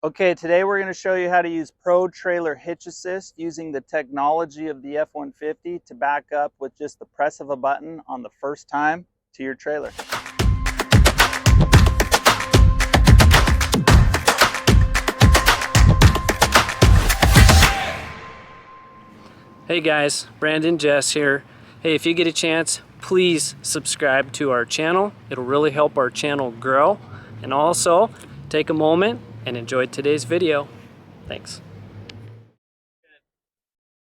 Okay, today we're going to show you how to use Pro Trailer Hitch Assist using the technology of the F-150 to back up with just the press of a button on the first time to your trailer. Hey guys, Brandon, Jess here. Hey, if you get a chance, please subscribe to our channel. It'll really help our channel grow. And also, take a moment and enjoy today's video. Thanks.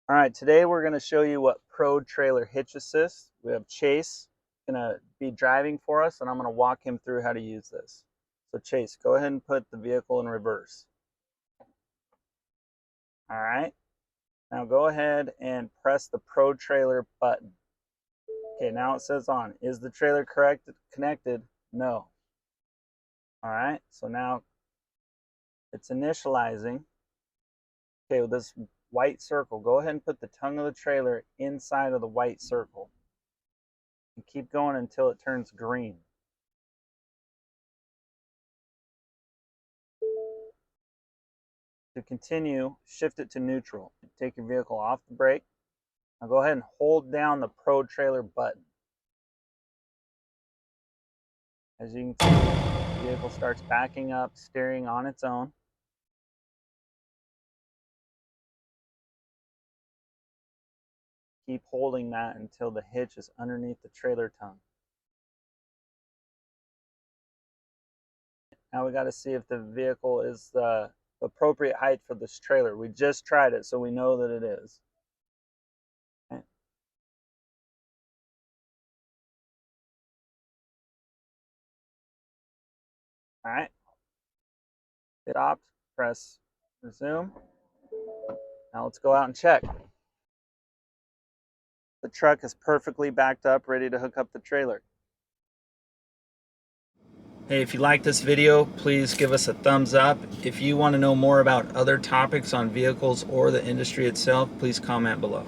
All right, today we're going to show you what Pro Trailer Hitch Assist. We have Chase going to be driving for us, and I'm going to walk him through how to use this. So Chase, go ahead and put the vehicle in reverse. All right, now go ahead and press the Pro Trailer button. Okay, now it says on. Is the trailer connected? No. All right, so now it's initializing. Okay, with this white circle, go ahead and put the tongue of the trailer inside of the white circle. And keep going until it turns green. To continue, shift it to neutral. Take your vehicle off the brake. Now go ahead and hold down the Pro Trailer button. As you can see, the vehicle starts backing up, steering on its own. Keep holding that until the hitch is underneath the trailer tongue. Now we got to see if the vehicle is the appropriate height for this trailer. We just tried it, so we know that it is. Okay. All right. Hit opt, press resume. Now let's go out and check. The truck is perfectly backed up, ready to hook up the trailer. Hey, if you like this video, please give us a thumbs up. If you want to know more about other topics on vehicles or the industry itself, please comment below.